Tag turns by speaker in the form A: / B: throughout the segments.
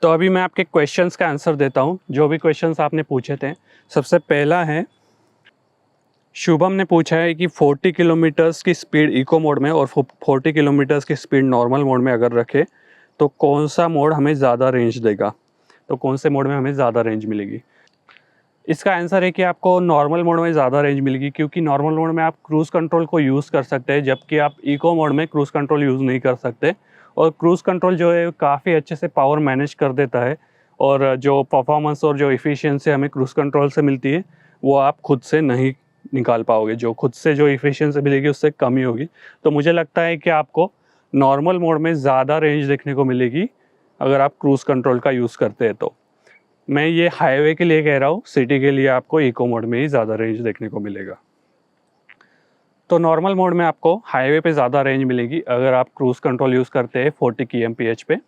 A: तो अभी मैं आपके क्वेश्चंस का आंसर देता हूँ, जो भी क्वेश्चंस आपने पूछे थे। सबसे पहला है, शुभम ने पूछा है कि 40 किलोमीटर्स की स्पीड इको मोड में और 40 किलोमीटर्स की स्पीड नॉर्मल मोड में अगर रखे तो कौन सा मोड हमें ज़्यादा रेंज देगा, तो कौन से मोड में हमें ज़्यादा रेंज मिलेगी। इसका आंसर है कि आपको नॉर्मल मोड में ज़्यादा रेंज मिलेगी, क्योंकि नॉर्मल मोड में आप क्रूज़ कंट्रोल को यूज़ कर सकते हैं, जबकि आप इको मोड में क्रूज़ कंट्रोल यूज़ नहीं कर सकते। और क्रूज़ कंट्रोल जो है काफ़ी अच्छे से पावर मैनेज कर देता है, और जो परफॉर्मेंस और जो एफिशिएंसी हमें क्रूज़ कंट्रोल से मिलती है वो आप खुद से नहीं निकाल पाओगे। जो खुद से जो एफिशिएंसी मिलेगी उससे कम ही होगी। तो मुझे लगता है कि आपको नॉर्मल मोड में ज़्यादा रेंज देखने को मिलेगी अगर आप क्रूज़ कंट्रोल का यूज़ करते हैं तो। मैं ये हाईवे के लिए कह रहा हूँ, सिटी के लिए आपको इको मोड में ही ज़्यादा रेंज देखने को मिलेगा। तो नॉर्मल मोड में आपको हाईवे पे ज़्यादा रेंज मिलेगी अगर आप क्रूज़ कंट्रोल यूज़ करते हैं 40 kmph पे,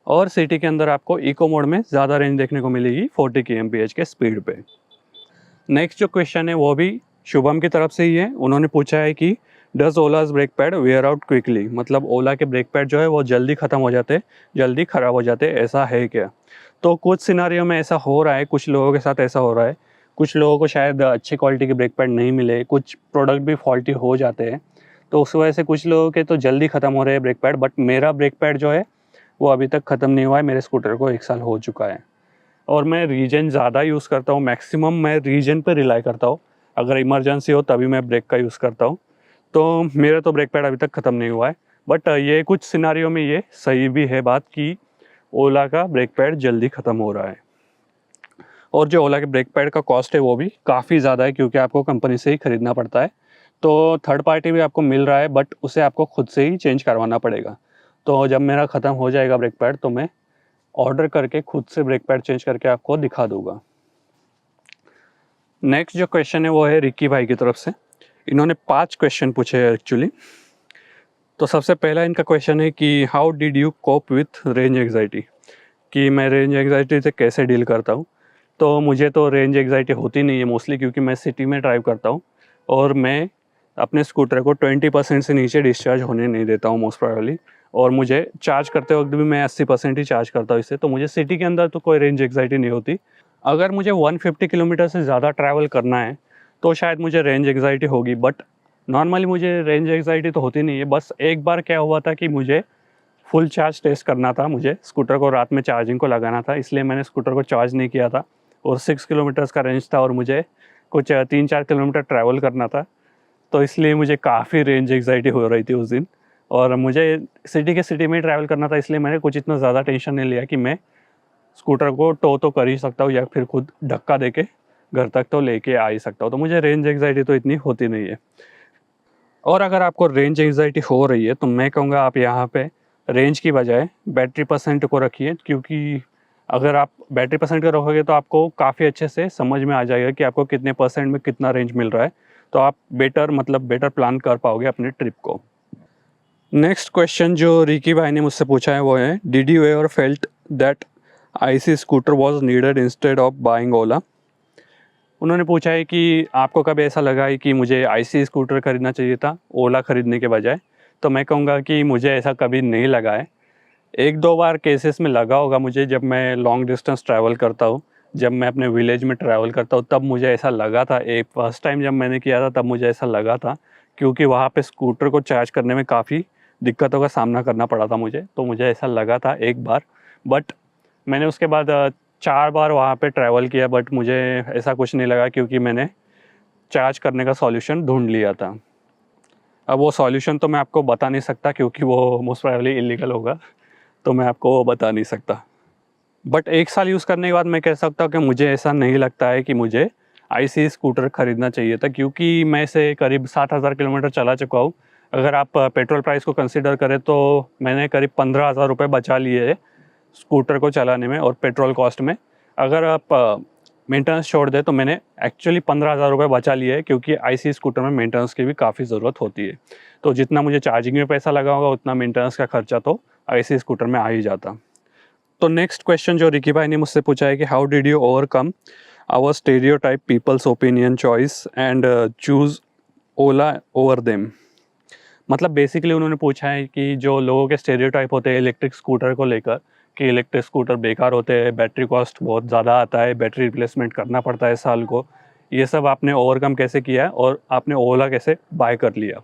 A: और सिटी के अंदर आपको इको मोड में ज़्यादा रेंज देखने को मिलेगी 40 kmph के स्पीड पे। नेक्स्ट जो क्वेश्चन है वो भी शुभम की तरफ से ही है। उन्होंने पूछा है कि does Ola's brake pad wear out quickly, मतलब ओला के ब्रेक पैड जो है वो जल्दी ख़त्म हो जाते, जल्दी ख़राब हो जाते, ऐसा है क्या। तो कुछ सिनारियों में ऐसा हो रहा है, कुछ लोगों के साथ ऐसा हो रहा है। कुछ लोगों को शायद अच्छी क्वालिटी के ब्रेक पैड नहीं मिले, कुछ प्रोडक्ट भी फॉल्टी हो जाते हैं, तो उस वजह से कुछ लोगों के तो जल्दी ख़त्म हो रहे हैं ब्रेक पैड। बट मेरा ब्रेक पैड जो है वो अभी तक ख़त्म नहीं हुआ है, मेरे स्कूटर को 1 साल हो चुका है। और मैं रीजन ज़्यादा यूज़ करता हूँ, मैक्सिमम मैं रीजन पे रिलाई करता हूँ। अगर इमरजेंसी हो तभी मैं ब्रेक का यूज़ करता हूँ। तो मेरा तो ब्रेक पैड अभी तक ख़त्म नहीं हुआ है। बट ये कुछ सिनारियों में ये सही भी है बात कि ओला का ब्रेक पैड जल्दी ख़त्म हो रहा है। और जो ओला के ब्रेक पैड का कॉस्ट है वो भी काफ़ी ज़्यादा है, क्योंकि आपको कंपनी से ही ख़रीदना पड़ता है। तो थर्ड पार्टी भी आपको मिल रहा है, बट उसे आपको खुद से ही चेंज करवाना पड़ेगा। तो जब मेरा ख़त्म हो जाएगा ब्रेक पैड तो मैं ऑर्डर करके खुद से ब्रेक पैड चेंज करके आपको दिखा दूंगा। नेक्स्ट जो क्वेश्चन है वो है रिकी भाई की तरफ से। इन्होंने 5 क्वेश्चन पूछे हैं एक्चुअली। तो सबसे पहला इनका क्वेश्चन है कि how did you cope with range anxiety, कि मैं रेंज एंग्जाइटी से कैसे डील करता हूँ। तो मुझे तो रेंज एंग्जाइटी होती नहीं है मोस्टली, क्योंकि मैं सिटी में ड्राइव करता हूँ और मैं अपने स्कूटर को 20% से नीचे डिस्चार्ज होने नहीं देता हूँ मोस्ट प्रोबेबली। और मुझे चार्ज करते वक्त भी मैं 80% ही चार्ज करता हूँ इससे, तो मुझे सिटी के अंदर तो कोई रेंज एंग्जाइटी नहीं होती। अगर मुझे 150 किलोमीटर से ज़्यादा ट्रैवल करना है तो शायद मुझे रेंज एंग्जाइटी होगी, बट नॉर्मली मुझे रेंज एंग्जाइटी तो होती नहीं है। बस एक बार क्या हुआ था कि मुझे फुल चार्ज टेस्ट करना था, मुझे स्कूटर को रात में चार्जिंग को लगाना था, इसलिए मैंने स्कूटर को चार्ज नहीं किया था। और 6 किलोमीटर्स का रेंज था और मुझे कुछ 3-4 किलोमीटर ट्रैवल करना था, तो इसलिए मुझे काफ़ी रेंज एंग्जाइटी हो रही थी उस दिन। और मुझे सिटी में ही ट्रैवल करना था, इसलिए मैंने कुछ इतना ज़्यादा टेंशन नहीं लिया कि मैं स्कूटर को टो तो कर ही सकता हूँ या फिर खुद धक्का देके घर तक तो लेके आ ही सकता हूँ। तो मुझे रेंज एंग्जाइटी तो इतनी होती नहीं है। और अगर आपको रेंज एंग्जाइटी हो रही है तो मैं कहूँगा आप यहाँ पे रेंज की बजाय बैटरी परसेंट को रखिए, क्योंकि अगर आप बैटरी परसेंट का रखोगे तो आपको काफ़ी अच्छे से समझ में आ जाएगा कि आपको कितने परसेंट में कितना रेंज मिल रहा है। तो आप बेटर प्लान कर पाओगे अपने ट्रिप को। नेक्स्ट क्वेश्चन जो रिकी भाई ने मुझसे पूछा है वो है, did you ever felt that IC scooter was needed instead of buying Ola. उन्होंने पूछा है कि आपको कब ऐसा लगा है कि मुझे आईसी स्कूटर खरीदना चाहिए था ओला खरीदने के बजाय। तो मैं कहूँगा कि मुझे ऐसा कभी नहीं लगा है। 1-2 बार केसेस में लगा होगा मुझे, जब मैं लॉन्ग डिस्टेंस ट्रैवल करता हूँ, जब मैं अपने विलेज में ट्रैवल करता हूँ, तब मुझे ऐसा लगा था। एक फर्स्ट टाइम जब मैंने किया था तब मुझे ऐसा लगा था, क्योंकि वहाँ पे स्कूटर को चार्ज करने में काफ़ी दिक्कतों का सामना करना पड़ा था मुझे, तो मुझे ऐसा लगा था एक बार। बट मैंने उसके बाद 4 बार वहाँ पे ट्रैवल किया, बट मुझे ऐसा कुछ नहीं लगा, क्योंकि मैंने चार्ज करने का सॉल्यूशन ढूंढ लिया था। अब वो सॉल्यूशन तो मैं आपको बता नहीं सकता, क्योंकि वो मोस्ट प्रोबेबली इलीगल होगा, तो मैं आपको वो बता नहीं सकता। बट 1 साल यूज़ करने के बाद मैं कह सकता हूँ कि मुझे ऐसा नहीं लगता है कि मुझे आईसी स्कूटर ख़रीदना चाहिए था, क्योंकि मैं इसे करीब 7,000 किलोमीटर चला चुका हूँ। अगर आप पेट्रोल प्राइस को कंसीडर करें तो मैंने करीब 15,000 रुपये बचा लिए है स्कूटर को चलाने में और पेट्रोल कॉस्ट में। अगर आप मेंटेनेंस छोड़ दें तो मैंने एक्चुअली 15,000 रुपये बचा लिए है, क्योंकि आईसी स्कूटर में मेंटेनेंस की भी काफ़ी ज़रूरत होती है। तो जितना मुझे चार्जिंग में पैसा लगा होगा उतना मेंटेनेंस का खर्चा तो आईसी स्कूटर में आ ही जाता। तो नेक्स्ट क्वेश्चन जो रिकी भाई ने मुझसे पूछा है कि how did you overcome our stereotype peoples opinion choice and choose Ola over them. मतलब बेसिकली उन्होंने पूछा है कि जो लोगों के स्टेरियोटाइप होते हैं इलेक्ट्रिक स्कूटर को लेकर, कि इलेक्ट्रिक स्कूटर बेकार होते हैं, बैटरी कॉस्ट बहुत ज़्यादा आता है, बैटरी रिप्लेसमेंट करना पड़ता है साल को, ये सब आपने ओवरकम कैसे किया और आपने ओला कैसे बाय कर लिया?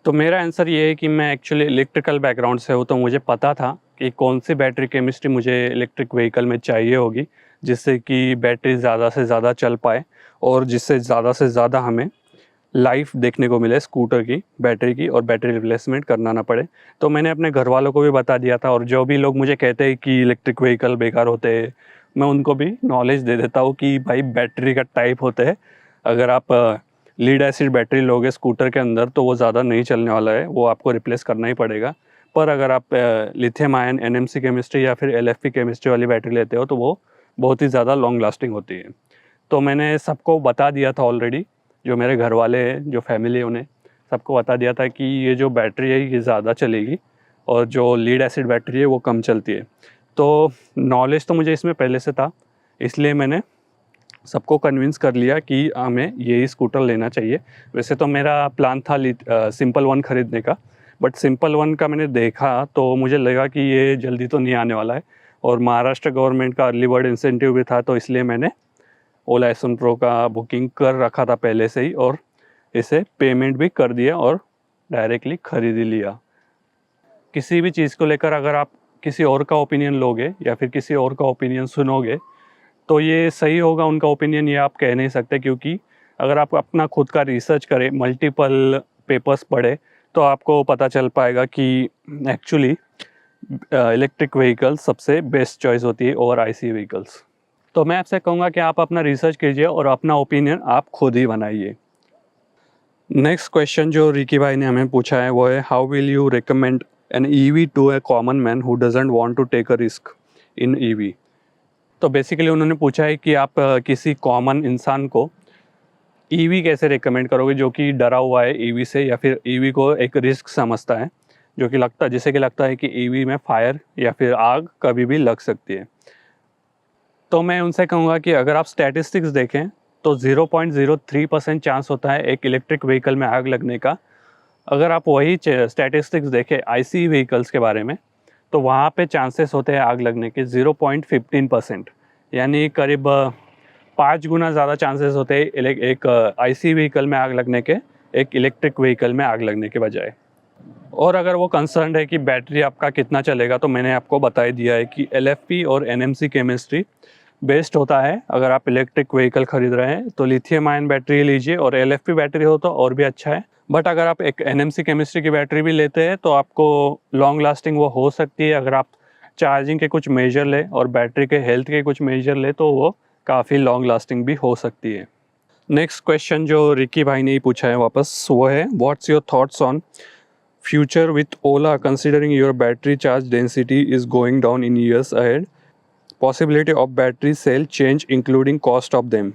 A: तो मेरा आंसर ये है कि मैं एक्चुअली इलेक्ट्रिकल बैकग्राउंड से हूँ, तो मुझे पता था कि कौन सी बैटरी केमिस्ट्री मुझे इलेक्ट्रिक व्हीकल में चाहिए होगी, जिससे कि बैटरी ज़्यादा से ज़्यादा चल पाए और जिससे ज़्यादा से ज़्यादा हमें लाइफ देखने को मिले स्कूटर की, बैटरी की, और बैटरी रिप्लेसमेंट करना ना पड़े। तो मैंने अपने घर वालों को भी बता दिया था, और जो भी लोग मुझे कहते हैं कि इलेक्ट्रिक व्हीकल बेकार होते हैं, मैं उनको भी नॉलेज दे देता हूँ कि भाई बैटरी का टाइप होते हैं। अगर आप लीड एसिड बैटरी लोगे स्कूटर के अंदर तो वो ज़्यादा नहीं चलने वाला है, वो आपको रिप्लेस करना ही पड़ेगा। पर अगर आप लिथियम आयन एनएमसी केमिस्ट्री या फिर एलएफपी केमिस्ट्री वाली बैटरी लेते हो तो वो बहुत ही ज़्यादा लॉन्ग लास्टिंग होती है। तो मैंने सबको बता दिया था ऑलरेडी, जो मेरे घर वाले हैं, जो फैमिली है, उन्हें सबको बता दिया था कि ये जो बैटरी है ये ज़्यादा चलेगी और जो लीड एसिड बैटरी है वो कम चलती है। तो नॉलेज तो मुझे इसमें पहले से था, इसलिए मैंने सबको कन्विंस कर लिया कि हमें यही स्कूटर लेना चाहिए। वैसे तो मेरा प्लान था सिंपल वन ख़रीदने का, बट सिंपल वन का मैंने देखा तो मुझे लगा कि ये जल्दी तो नहीं आने वाला है, और महाराष्ट्र गवर्नमेंट का अर्ली बर्ड इंसेंटिव भी था, तो इसलिए मैंने ओला एस1 प्रो का बुकिंग कर रखा था पहले से ही, और इसे पेमेंट भी कर दिया और डायरेक्टली ख़रीद ही लिया। किसी भी चीज़ को लेकर अगर आप किसी और का ओपिनियन लोगे या फिर किसी और का ओपिनियन सुनोगे तो ये सही होगा उनका ओपिनियन, ये आप कह नहीं सकते, क्योंकि अगर आप अपना खुद का रिसर्च करें, मल्टीपल पेपर्स पढ़े, तो आपको पता चल पाएगा कि एक्चुअली इलेक्ट्रिक व्हीकल सबसे बेस्ट चॉइस होती है ओवर आईसी व्हीकल्स। तो मैं आपसे कहूँगा कि आप अपना रिसर्च कीजिए और अपना ओपिनियन आप खुद ही बनाइए। नेक्स्ट क्वेश्चन जो रिकी भाई ने हमें पूछा है वो है, how will you recommend an EV to a common man who doesn't want to take a risk in EV? तो बेसिकली उन्होंने पूछा है कि आप किसी कॉमन इंसान को ईवी कैसे रिकमेंड करोगे जो कि डरा हुआ है ईवी से, या फिर ईवी को एक रिस्क समझता है, जो कि जिसे कि लगता है कि ईवी में फायर या फिर आग कभी भी लग सकती है। तो मैं उनसे कहूँगा कि अगर आप स्टैटिस्टिक्स देखें तो 0.03% चांस होता है एक इलेक्ट्रिक व्हीकल में आग लगने का। अगर आप वही स्टैटिस्टिक्स देखें आईसी व्हीकल्स के बारे में, तो वहाँ पे चांसेस होते हैं आग लगने के 0.15%, यानी करीब 5 गुना ज़्यादा चांसेस होते हैं एक आईसी व्हीकल में आग लगने के एक इलेक्ट्रिक व्हीकल में आग लगने के बजाय। और अगर वो कंसर्न है कि बैटरी आपका कितना चलेगा, तो मैंने आपको बता ही दिया है कि एलएफपी और एनएमसी केमिस्ट्री बेस्ट होता है। अगर आप इलेक्ट्रिक व्हीकल ख़रीद रहे हैं तो लिथियम आयन बैटरी लीजिए, और एलएफपी बैटरी हो तो और भी अच्छा है। बट अगर आप एक एनएमसी केमिस्ट्री की बैटरी भी लेते हैं तो आपको लॉन्ग लास्टिंग वो हो सकती है, अगर आप चार्जिंग के कुछ मेजर लें और बैटरी के हेल्थ के कुछ मेजर लें तो वो काफ़ी लॉन्ग लास्टिंग भी हो सकती है। नेक्स्ट क्वेश्चन जो रिकी भाई ने ही पूछा है वापस, वो है, what's your thoughts on future with Ola considering your battery charge density is going down in years ahead, possibility of battery cell change including cost of them?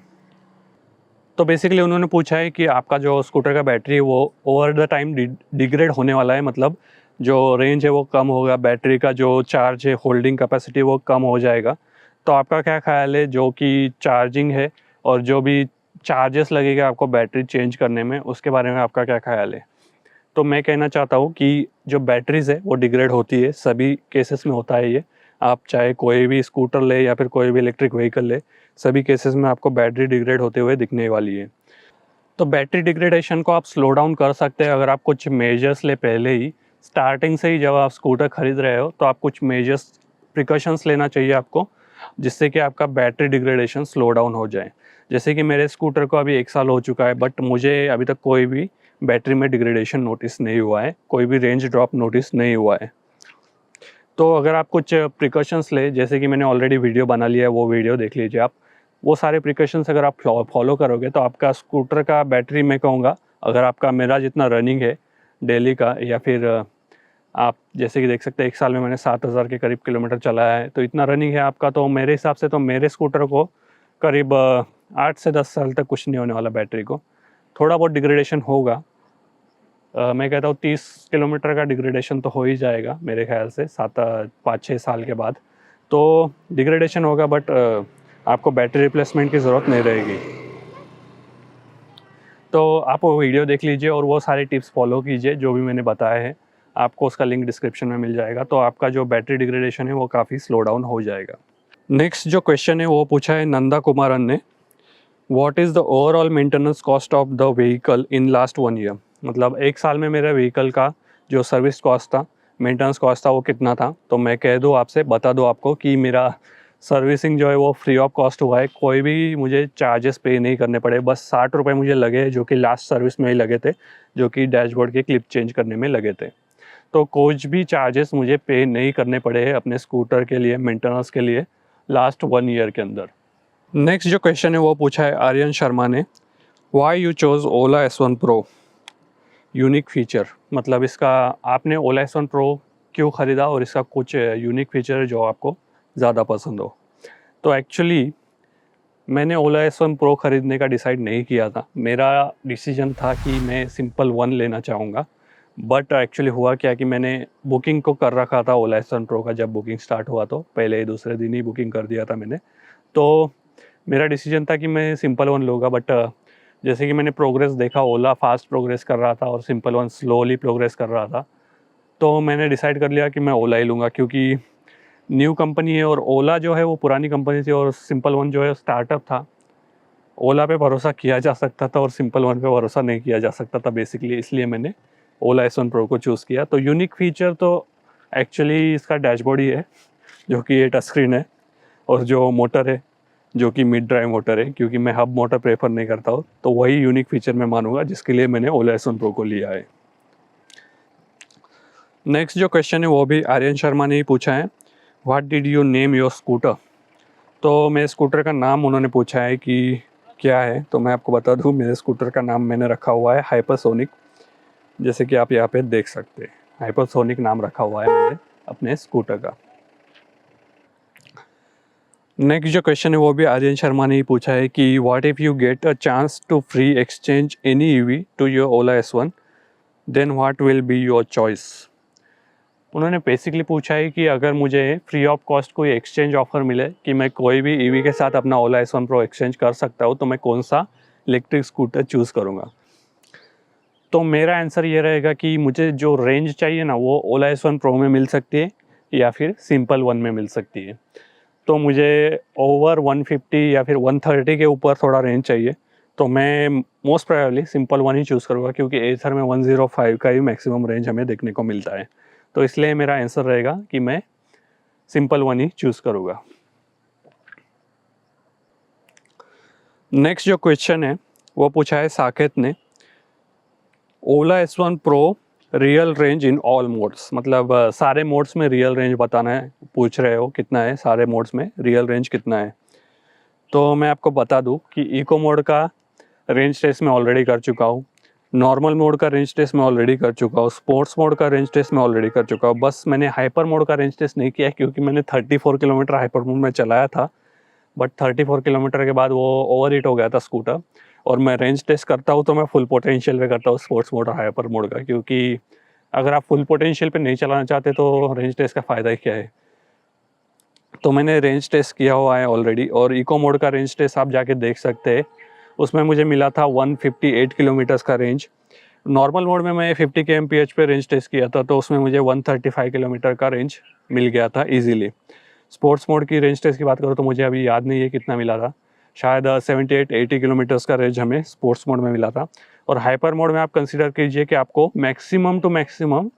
A: तो बेसिकली उन्होंने पूछा है कि आपका जो स्कूटर का बैटरी है वो ओवर द टाइम डिग्रेड होने वाला है, मतलब जो रेंज है वो कम होगा, बैटरी का जो चार्ज है होल्डिंग कैपेसिटी वो कम हो जाएगा। तो आपका क्या ख्याल है, जो कि चार्जिंग है और जो भी चार्जेस लगेगा आपको बैटरी चेंज करने में, उसके बारे में आपका क्या ख्याल है? तो मैं कहना चाहता हूँ कि जो बैटरीज़ है वो डिग्रेड होती है, सभी केसेस में होता है ये। आप चाहे कोई भी स्कूटर ले या फिर कोई भी इलेक्ट्रिक व्हीकल ले, सभी केसेस में आपको बैटरी डिग्रेड होते हुए दिखने वाली है। तो बैटरी डिग्रेडेशन को आप स्लो डाउन कर सकते हैं अगर आप कुछ मेजर्स ले पहले ही, स्टार्टिंग से ही जब आप स्कूटर ख़रीद रहे हो तो आप कुछ मेजर्स प्रिकॉशंस लेना चाहिए आपको, जिससे कि आपका बैटरी डिग्रेडेशन स्लो डाउन हो जाए। जैसे कि मेरे स्कूटर को अभी 1 साल हो चुका है, बट मुझे अभी तक कोई भी बैटरी में डिग्रेडेशन नोटिस नहीं हुआ है, कोई भी रेंज ड्रॉप नोटिस नहीं हुआ है। तो अगर आप कुछ प्रिकॉशंस ले, जैसे कि मैंने ऑलरेडी वीडियो बना लिया है, वो वीडियो देख लीजिए आप, वो सारे प्रिकॉशंस अगर आप फॉलो करोगे तो आपका स्कूटर का बैटरी, मैं कहूँगा अगर आपका मेरा जितना रनिंग है डेली का, या फिर आप जैसे कि देख सकते हैं 1 साल में मैंने 7000 के करीब किलोमीटर चलाया है, तो इतना रनिंग है आपका, तो मेरे हिसाब से तो मेरे स्कूटर को करीब 8 से 10 साल तक कुछ नहीं होने वाला बैटरी को। थोड़ा बहुत डिग्रेडेशन होगा, मैं कहता हूँ 30 किलोमीटर का डिग्रेडेशन तो हो ही जाएगा मेरे ख्याल से 5-6 साल के बाद तो डिग्रेडेशन होगा, बट आपको बैटरी रिप्लेसमेंट की ज़रूरत नहीं रहेगी। तो आप वो वीडियो देख लीजिए और वो सारे टिप्स फॉलो कीजिए जो भी मैंने बताए हैं। आपको उसका लिंक डिस्क्रिप्शन में मिल जाएगा, तो आपका जो बैटरी डिग्रेडेशन है वो काफ़ी स्लो डाउन हो जाएगा। नेक्स्ट जो क्वेश्चन है वो पूछा है नंदा कुमारन ने, what is the overall maintenance cost of the vehicle in last 1 year. मतलब 1 साल में मेरे व्हीकल का जो सर्विस कॉस्ट था, मेंटेनेंस कॉस्ट था, वो कितना था। तो मैं कह दूँ आपसे, बता दूँ आपको कि मेरा सर्विसिंग जो है वो फ्री ऑफ कॉस्ट हुआ है, कोई भी मुझे चार्जेस पे नहीं करने पड़े। बस 60 रुपये मुझे लगे, जो कि लास्ट सर्विस में ही लगे थे, जो कि डैशबोर्ड के क्लिप चेंज करने में लगे थे। तो कुछ भी चार्जेस मुझे पे नहीं करने पड़े हैं अपने स्कूटर के लिए, मेंटेनेंस के लिए, लास्ट 1 ईयर के अंदर। नेक्स्ट जो क्वेश्चन है वो पूछा है आर्यन शर्मा ने, why you chose Ola S1 pro unique feature. मतलब इसका आपने ओला S1 प्रो क्यों ख़रीदा और इसका कुछ यूनिक फीचर है जो आपको ज़्यादा पसंद हो। तो एक्चुअली मैंने ओला S1 प्रो ख़रीदने का डिसाइड नहीं किया था। मेरा डिसीजन था कि मैं सिंपल वन लेना चाहूँगा, बट एक्चुअली हुआ क्या कि मैंने बुकिंग को कर रखा था ओला S1 प्रो का। जब बुकिंग स्टार्ट हुआ तो पहले ही दूसरे दिन ही बुकिंग कर दिया था मैंने। तो मेरा डिसीजन था कि मैं सिंपल वन लूँगा, बट जैसे कि मैंने प्रोग्रेस देखा, ओला फास्ट प्रोग्रेस कर रहा था और सिंपल वन स्लोली प्रोग्रेस कर रहा था, तो मैंने डिसाइड कर लिया कि मैं ओला ही लूँगा, क्योंकि न्यू कंपनी है और ओला जो है वो पुरानी कंपनी थी और सिंपल वन जो है स्टार्टअप था। ओला पे भरोसा किया जा सकता था और सिंपल वन पे भरोसा नहीं किया जा सकता था बेसिकली, इसलिए मैंने ओला S1 प्रो को चूज़ किया। तो यूनिक फीचर तो एक्चुअली इसका डैशबोर्ड ही है, जो कि ये टच स्क्रीन है, और जो मोटर है जो कि मिड ड्राइव मोटर है, क्योंकि मैं हब मोटर प्रेफर नहीं करता हूँ। तो वही यूनिक फीचर मैं मानूंगा जिसके लिए मैंने ओला S1 प्रो को लिया है। नेक्स्ट जो क्वेश्चन है वो भी आर्यन शर्मा ने ही पूछा है, what did you name your scooter. तो मेरे स्कूटर का नाम उन्होंने पूछा है कि क्या है, तो मैं आपको बता दूं, मेरे स्कूटर का नाम मैंने रखा हुआ है हाइपरसोनिक, जैसे कि आप यहाँ पे देख सकते हैं, हाइपरसोनिक नाम रखा हुआ है मैंने अपने स्कूटर का। नेक्स्ट जो क्वेश्चन है वो भी आर्यन शर्मा ने ही पूछा है कि what if you get a chance to free exchange any EV to your Ola S1, then what will be your choice. उन्होंने बेसिकली पूछा है कि अगर मुझे फ्री ऑफ कॉस्ट कोई एक्सचेंज ऑफर मिले कि मैं कोई भी ईवी के साथ अपना ओला S1 प्रो एक्सचेंज कर सकता हूँ, तो मैं कौन सा इलेक्ट्रिक स्कूटर चूज़ करूँगा। तो मेरा आंसर ये रहेगा कि मुझे जो रेंज चाहिए ना, वो ओला S1 प्रो में मिल सकती है या फिर सिंपल वन में मिल सकती है। तो मुझे ओवर 150 या फिर 130 के ऊपर थोड़ा रेंज चाहिए, तो मैं मोस्ट प्रोबेबली सिंपल वन ही चूज़ करूँगा, क्योंकि एथर में 105 का ही मैक्सिमम रेंज हमें देखने को मिलता है। तो इसलिए मेरा आंसर रहेगा कि मैं सिंपल वन ही चूज़ करूँगा। नेक्स्ट जो क्वेश्चन है वो पूछा है साकेत ने, ओला S1 pro real range in all modes. मतलब सारे मोड्स में रियल रेंज बताना है, पूछ रहे हो कितना है सारे मोड्स में रियल रेंज कितना है। तो मैं आपको बता दूं कि इको मोड का रेंज टेस्ट मैं ऑलरेडी कर चुका हूँ, नॉर्मल मोड का रेंज टेस्ट मैं ऑलरेडी कर चुका हूँ, स्पोर्ट्स मोड का रेंज टेस्ट मैं ऑलरेडी कर चुका हूँ। बस मैंने हाइपर मोड का रेंज टेस्ट नहीं किया है, क्योंकि मैंने 34 किलोमीटर हाइपर मोड में चलाया था, बट 34 किलोमीटर के बाद वो ओवर हीट हो गया था स्कूटर। और मैं रेंज टेस्ट करता हूँ तो मैं फुल पोटेंशियल पे करता हूँ, स्पोर्ट्स मोड और हाइपर मोड का, क्योंकि अगर आप फुल पोटेंशियल पे नहीं चलाना चाहते तो रेंज टेस्ट का फ़ायदा ही क्या है। तो मैंने रेंज टेस्ट किया हुआ है ऑलरेडी, और इको मोड का रेंज टेस्ट आप जाके देख सकते हैं, उसमें मुझे मिला था 158 किलोमीटर्स का रेंज। नॉर्मल मोड में मैं 50 kmph पे रेंज टेस्ट किया था, तो उसमें मुझे 135 किलोमीटर का रेंज मिल गया था ईजीली। स्पोर्ट्स मोड की रेंज टेस्ट की बात करूँ तो मुझे अभी याद नहीं है कितना मिला था, शायद 78-80 किलोमीटर्स का रेंज हमें स्पोर्ट्स मोड में मिला था। और हाइपर मोड में आप कंसीडर कीजिए कि आपको मैक्सिमम टू मैक्सिमम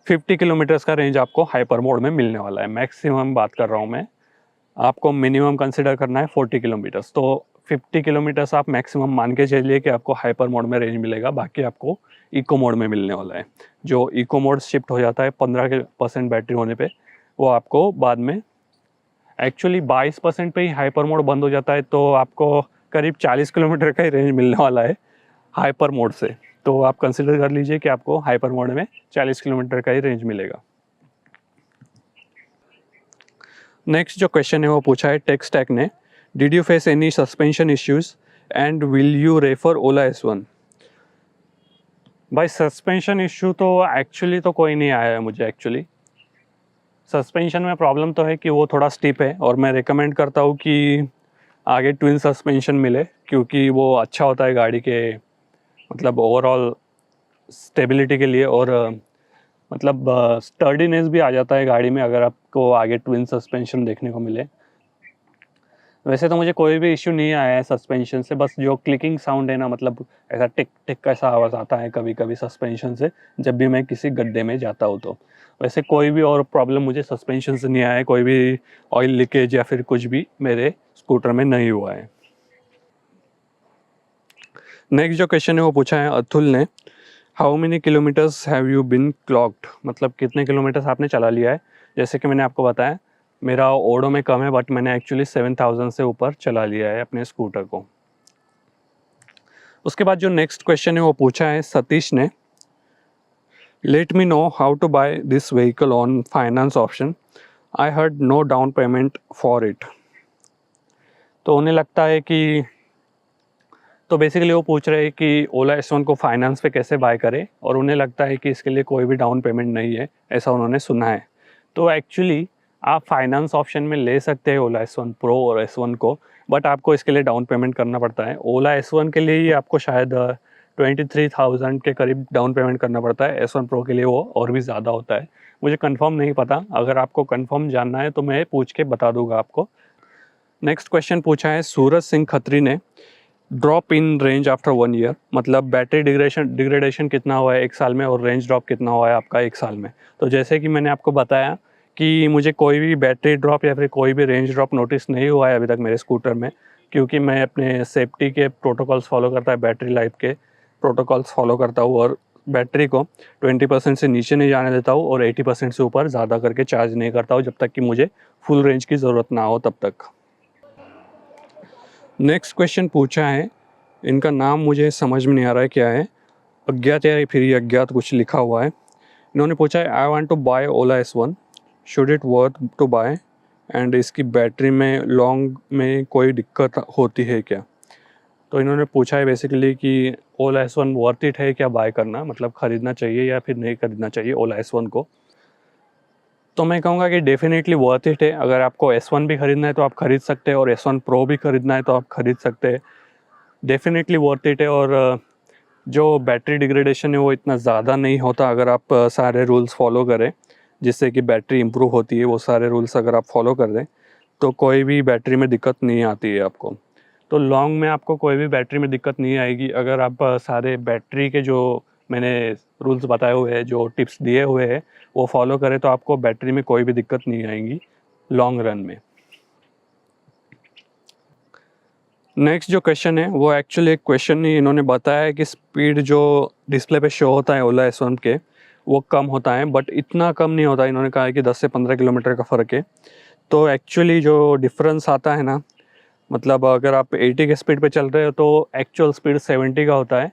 A: 50 किलोमीटर्स का रेंज आपको हाइपर मोड में मिलने वाला है। मैक्सिमम बात कर रहा हूँ मैं, आपको मिनिमम कंसीडर करना है 40 किलोमीटर्स। तो 50 किलोमीटर्स आप मैक्सिमम मान के चलिए कि आपको हाइपर मोड में रेंज मिलेगा, बाकी आपको इको मोड में मिलने वाला है। जो इको मोड शिफ्ट हो जाता है 15% बैटरी होने पे, वो आपको बाद में एक्चुअली 22% पे ही हाइपर मोड बंद हो जाता है, तो आपको करीब 40 किलोमीटर का ही रेंज मिलने वाला है हाइपर मोड से। तो आप कंसिडर कर लीजिए कि आपको हाइपर मोड में 40 किलोमीटर का ही रेंज मिलेगा। नेक्स्ट जो क्वेश्चन है वो पूछा है टेक स्टैक ने, did you face any suspension issues and will you refer Ola S1। भाई सस्पेंशन इश्यू तो एक्चुअली तो कोई नहीं आया है मुझे। एक्चुअली सस्पेंशन में प्रॉब्लम तो है कि वो थोड़ा स्टिप है, और मैं रिकमेंड करता हूँ कि आगे ट्विन सस्पेंशन मिले, क्योंकि वो अच्छा होता है गाड़ी के, मतलब ओवरऑल स्टेबिलिटी के लिए और मतलब स्टर्डीनेस भी आ जाता है गाड़ी में अगर आपको आगे ट्विन सस्पेंशन देखने को मिले। वैसे तो मुझे कोई भी इश्यू नहीं आया है सस्पेंशन से, बस जो क्लिकिंग साउंड है ना, मतलब ऐसा टिक टिक का ऐसा आवाज़ आता है कभी कभी सस्पेंशन से जब भी मैं किसी गड्ढे में जाता हूँ। तो वैसे कोई भी और प्रॉब्लम मुझे सस्पेंशन से नहीं आया है, कोई भी ऑयल लीकेज या फिर कुछ भी मेरे स्कूटर में नहीं हुआ है। नेक्स्ट जो क्वेश्चन है वो पूछा है अतुल ने, how many kilometres have you been clogged, मतलब कितने किलोमीटर्स आपने चला लिया है। जैसे कि मैंने आपको बताया मेरा ओडो में कम है, बट मैंने एक्चुअली 7000 से ऊपर चला लिया है अपने स्कूटर को। उसके बाद जो नेक्स्ट क्वेश्चन है वो पूछा है सतीश ने, let me know how to buy this vehicle on finance option, I heard no down payment for it. तो उन्हें लगता है कि, तो बेसिकली वो पूछ रहे हैं कि ओला S1 को फाइनेंस पे कैसे बाय करें, और उन्हें लगता है कि इसके लिए कोई भी डाउन पेमेंट नहीं है, ऐसा उन्होंने सुना है। तो एक्चुअली आप फाइनेंस ऑप्शन में ले सकते हैं ओला S1 प्रो और S1 को, बट आपको इसके लिए डाउन पेमेंट करना पड़ता है। ओला S1 के लिए ही आपको शायद 23,000 के करीब डाउन पेमेंट करना पड़ता है, S1 प्रो के लिए वो और भी ज़्यादा होता है। मुझे कंफर्म नहीं पता, अगर आपको कंफर्म जानना है तो मैं पूछ के बता दूंगा आपको। नेक्स्ट क्वेश्चन पूछा है सूरज सिंह खत्री ने, drop in range after 1 year, मतलब बैटरी डिग्रेडेशन कितना हुआ है 1 साल में और रेंज ड्रॉप कितना हुआ है आपका 1 साल में। तो जैसे कि मैंने आपको बताया कि मुझे कोई भी बैटरी ड्रॉप या फिर कोई भी रेंज ड्रॉप नोटिस नहीं हुआ है अभी तक मेरे स्कूटर में, क्योंकि मैं अपने सेफ्टी के प्रोटोकॉल्स फॉलो करता है, बैटरी लाइफ के प्रोटोकॉल्स फॉलो करता हूँ और बैटरी को 20% से नीचे नहीं जाने देता हूँ और 80% से ऊपर ज़्यादा करके चार्ज नहीं करता हूँ जब तक कि मुझे फुल रेंज की ज़रूरत ना हो तब तक। नेक्स्ट क्वेश्चन पूछा है, इनका नाम मुझे समझ में नहीं आ रहा है क्या है, अज्ञात या फिर अज्ञात कुछ लिखा हुआ है। इन्होंने पूछा है I want to buy Ola S1, should it worth to buy, and इसकी बैटरी में लॉन्ग में कोई दिक्कत होती है क्या। तो इन्होंने पूछा है बेसिकली कि ओला S1 वर्थ इट है क्या बाय करना, मतलब ख़रीदना चाहिए या फिर नहीं खरीदना चाहिए ओला S1 को। तो मैं कहूँगा कि डेफिनेटली वर्थ इट है। अगर आपको S1 भी ख़रीदना है तो आप ख़रीद सकते हैं और S1 प्रो भी ख़रीदना है तो आप ख़रीद सकते हैं, डेफिनेटली वर्थ इट है। और जो बैटरी डिग्रेडेशन है वो इतना ज़्यादा नहीं होता अगर आप सारे रूल्स फॉलो करें जिससे कि बैटरी इंप्रूव होती है, वो सारे रूल्स अगर आप फॉलो कर दें तो कोई भी बैटरी में दिक्कत नहीं आती है आपको। तो लॉन्ग में आपको कोई भी बैटरी में दिक्कत नहीं आएगी अगर आप सारे बैटरी के जो मैंने रूल्स बताए हुए हैं, जो टिप्स दिए हुए हैं वो फॉलो करें तो आपको बैटरी में कोई भी दिक्कत नहीं आएगी लॉन्ग रन में। नेक्स्ट जो क्वेश्चन है वो एक्चुअली एक क्वेश्चन नहीं, इन्होंने बताया है कि स्पीड जो डिस्प्ले पे शो होता है ओला S1 के वो कम होता है, बट इतना कम नहीं होता। इन्होंने कहा है कि 10 से 15 किलोमीटर का फ़र्क है। तो एक्चुअली जो डिफरेंस आता है ना, मतलब अगर आप 80 के स्पीड पे चल रहे हो तो एक्चुअल स्पीड 70 का होता है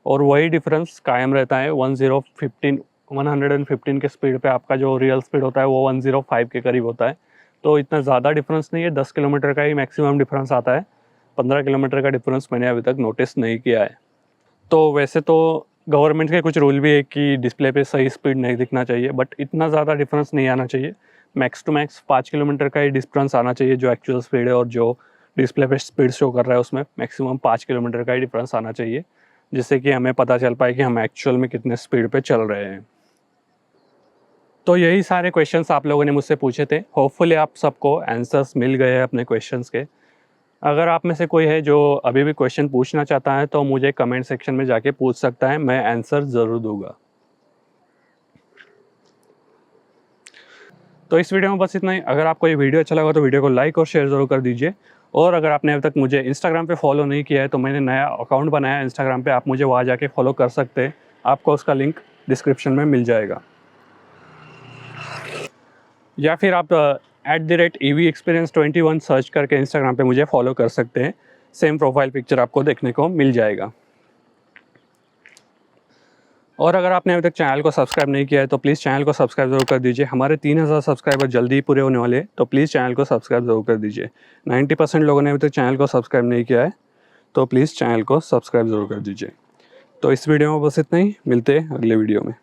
A: और वही डिफरेंस कायम रहता है 115 के स्पीड पे आपका जो रियल स्पीड होता है वो 105 के करीब होता है। तो इतना ज़्यादा डिफरेंस नहीं है, 10 किलोमीटर का ही मैक्सिमम डिफरेंस आता है, 15 किलोमीटर का डिफरेंस मैंने अभी तक नोटिस नहीं किया है। तो वैसे तो गवर्नमेंट के कुछ रूल भी है कि डिस्प्ले पे सही स्पीड नहीं दिखना चाहिए, बट इतना ज़्यादा डिफरेंस नहीं आना चाहिए। मैक्स टू मैक्स 5 किलोमीटर का ही डिफरेंस आना चाहिए जो एक्चुअल स्पीड है और जो डिस्प्ले पे स्पीड शो कर रहा है उसमें मैक्सिमम 5 किलोमीटर का ही डिफरेंस आना चाहिए, जिससे कि हमें पता चल पाए कि हम एक्चुअल में कितने स्पीड पे चल रहे हैं। तो यही सारे क्वेश्चंस आप लोगों ने मुझसे पूछे थे। होपफुली आप सबको आंसर्स मिल गए हैं अपने क्वेश्चंस के। अगर आप में से कोई है जो अभी भी क्वेश्चन पूछना चाहता है तो मुझे कमेंट सेक्शन में जाके पूछ सकता है, मैं आंसर ज़रूर दूंगा। तो इस वीडियो में बस इतना ही। अगर आपको ये वीडियो अच्छा लगा तो वीडियो को लाइक और शेयर ज़रूर कर दीजिए। और अगर आपने अभी तक मुझे इंस्टाग्राम पे फॉलो नहीं किया है तो मैंने नया अकाउंट बनाया है इंस्टाग्राम पे, आप मुझे वहाँ जाके फॉलो कर सकते हैं। आपको उसका लिंक डिस्क्रिप्शन में मिल जाएगा, या फिर आप @EVExperience21 सर्च करके इंस्टाग्राम पे मुझे फॉलो कर सकते हैं। सेम प्रोफाइल पिक्चर आपको देखने को मिल जाएगा। और अगर आपने अभी तक चैनल को सब्सक्राइब नहीं किया है तो प्लीज़ चैनल को सब्सक्राइब ज़रूर कर दीजिए। हमारे 3000 सब्सक्राइबर जल्दी ही पूरे होने वाले हैं, तो प्लीज़ चैनल को सब्सक्राइब ज़रूर कर दीजिए। 90% लोगों ने अभी तक चैनल को सब्सक्राइब नहीं किया है, तो प्लीज़ चैनल को सब्सक्राइब ज़रूर कर दीजिए। तो इस वीडियो में बस इतना ही, मिलते हैं अगले वीडियो में।